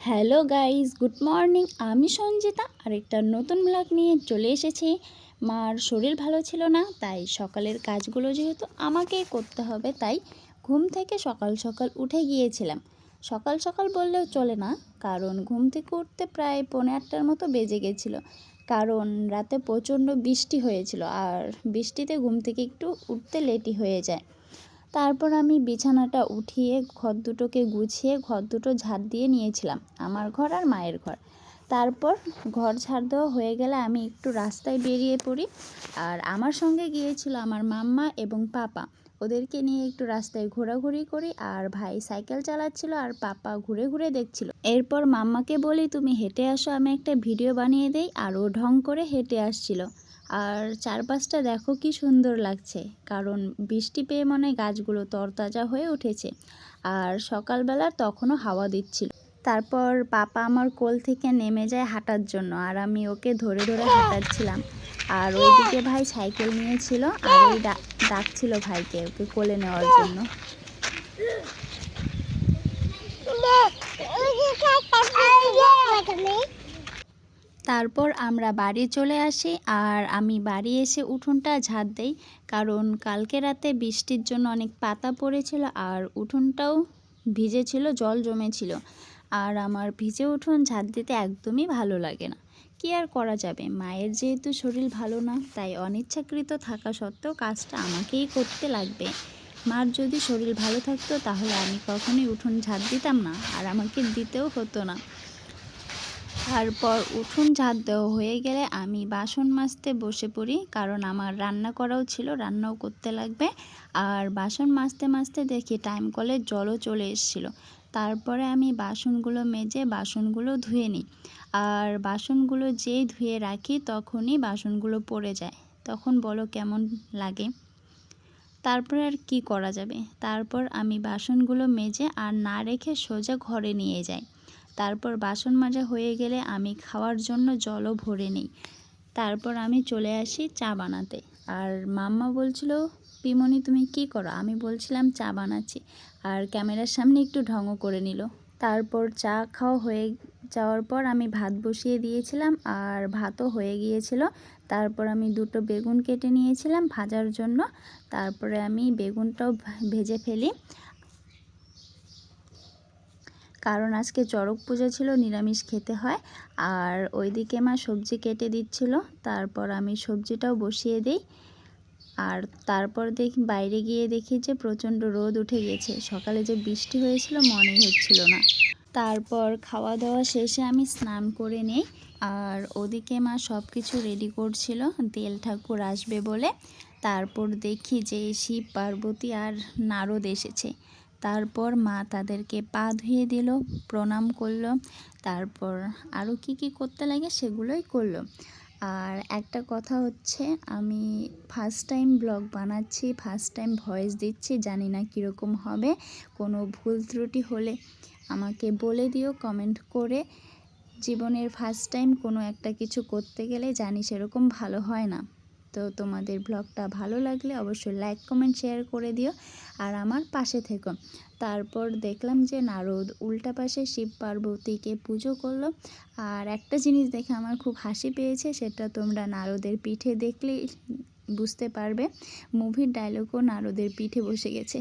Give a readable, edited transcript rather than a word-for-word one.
Hello guys, good morning. আমি সঞ্জিতা আরেকটা নতুন ব্লগ নিয়ে চলে এসেছি। মার শরীর ভালো ছিল না, তাই সকালের কাজগুলো যেহেতু আমাকেই করতে হবে, তাই ঘুম থেকে সকাল সকাল উঠে গিয়েছিলাম। সকাল সকাল বললেও চলে না, কারণ ঘুম থেকে উঠতে প্রায় 8:45টার মতো বেজে গেছিলো। কারণ রাতে প্রচণ্ড বৃষ্টি হয়েছিল, আর বৃষ্টিতে ঘুম থেকে একটু উঠতে লেটই হয়ে যায়। তারপর আমি বিছানাটা উঠিয়ে ঘর দুটোকে গুছিয়ে ঘর দুটো ঝাড় দিয়ে নিয়েছিলাম, আমার ঘর আর মায়ের ঘর। তারপর ঘর ঝাড় দেওয়া হয়ে গেলে আমি একটু রাস্তায় বেরিয়ে পড়ি, আর আমার সঙ্গে গিয়েছিল আমার মাম্মা এবং পাপা। ওদেরকে নিয়ে একটু রাস্তায় ঘোরাঘুরি করি, আর ভাই সাইকেল চালাচ্ছিল আর পাপা ঘুরে ঘুরে দেখছিল। এরপর মাম্মাকে বলি, তুমি হেঁটে আসো, আমি একটা ভিডিও বানিয়ে দেই, আর ও ঢং করে হেঁটে আসছিল। আর চারপাশটা দেখো কি সুন্দর লাগছে, কারণ বৃষ্টি পেয়ে মনে হয় গাছগুলো তরতাজা হয়ে উঠেছে, আর সকালবেলা তখনও হাওয়া দিচ্ছিল। তারপর পাপা আমার কোল থেকে নেমে যায় হাঁটার জন্য, আর আমি ওকে ধরে ধরে হাঁটাচ্ছিলাম। আর ওইদিকে ভাই সাইকেল নিয়েছিল, আর ওই ডাকছিল ভাইকে ওকে কোলে নেওয়ার জন্য। তারপর আমরা বাড়ি চলে আসি, আর আমি বাড়ি এসে উঠোনটা ঝাড় দেই, কারণ কালকে রাতে বৃষ্টির জন্য অনেক পাতা পড়েছিল, আর উঠোনটাও ভিজেছিল, জল জমেছিল। আর আমার ভিজে উঠোন ঝাড় দিতে একদমই ভালো লাগে না। কি আর করা যাবে, মায়ের যেহেতু শরীর ভালো না, তাই অনিচ্ছাকৃত থাকা সত্ত্বেও কাজটা আমাকেই করতে লাগবে। মার যদি শরীর ভালো থাকতো তাহলে আমি কখনোই উঠোন ঝাড় দিতাম না, আর আমাকে দিতেও হতো না। তারপর উঠোন ঝাড় দেওয়া হয়ে গেলে আমি বাসন মাজতে বসে পড়ি, কারণ আমার রান্না করাও ছিল, রান্নাও করতে লাগবে। আর বাসন মাজতে মাজতে দেখি টাইম কলের জলও চলে এসেছিলো। তারপরে আমি বাসনগুলো মেজে বাসনগুলো ধুয়ে নিই, আর বাসনগুলো যেই ধুয়ে রাখি তখনই বাসনগুলো পড়ে যায়, তখন বলো কেমন লাগে। তারপরে আর কি করা যাবে, তারপর আমি বাসনগুলো মেজে আর না রেখে সোজা ঘরে নিয়ে যাই। তারপর বাসন মাজা হয়ে গেলে আমি খাওয়ার জন্য জলও ভরে নিই। তারপর আমি চলে আসি চা বানাতে, আর মাম্মা বলছিল, পিমনি তুমি কি করো? আমি বলছিলাম চা বানাচ্ছি, আর ক্যামেরার সামনে একটু ঢঙও করে নিল। তারপর চা খাওয়া হয়ে যাওয়ার পর আমি ভাত বসিয়ে দিয়েছিলাম, আর ভাতও হয়ে গিয়েছিল। তারপর আমি দুটো বেগুন কেটে নিয়েছিলাম ভাজার জন্য, তারপরে আমি বেগুনটাও ভেজে ফেলি, কারণ আজকে চড়ক পূজা ছিল, নিরামিষ খেতে হয়। আর ওইদিকে মা সবজি কেটে দিচ্ছিল, তারপর আমি সবজিটাও বসিয়ে দিই। আর তারপর বাইরে গিয়ে দেখি যে প্রচণ্ড রোদ উঠে গেছে, সকালে যে বৃষ্টি হয়েছিল মনেই হচ্ছিল না। তারপর খাওয়া দাওয়া শেষে আমি স্নান করে নিই, আর ওদিকে মা সব কিছু রেডি করছিল তেল ঠাকুর আসবে বলে। তারপর দেখি যে শিব পার্বতী আর নারদ এসেছে। তারপর মা তাদেরকে পা ধুয়ে দিল, প্রণাম করলো, তারপর আরও কি করতে লাগে সেগুলোই করলো। আর একটা কথা হচ্ছে, আমি ফার্স্ট টাইম ব্লগ বানাচ্ছি, ফার্স্ট টাইম ভয়েস দিচ্ছি, জানি না কীরকম হবে। কোনো ভুল ত্রুটি হলে আমাকে বলে দিও কমেন্ট করে। জীবনের ফার্স্ট টাইম কোনো একটা কিছু করতে গেলে জানি সেরকম ভালো হয় না। তো তোমাদের ব্লগটা ভালো লাগলে অবশ্যই লাইক কমেন্ট শেয়ার করে দিও, আর আমার পাশে থেকো। তারপর দেখলাম যে নারদ উল্টা পাশে শিব পার্বতীকে পুজো করলো। আর একটা জিনিস দেখে আমার খুব হাসি পেয়েছে, সেটা তোমরা নারদের পিঠে দেখলেই বুঝতে পারবে। মুভির ডায়লগও নারদের পিঠে বসে গেছে।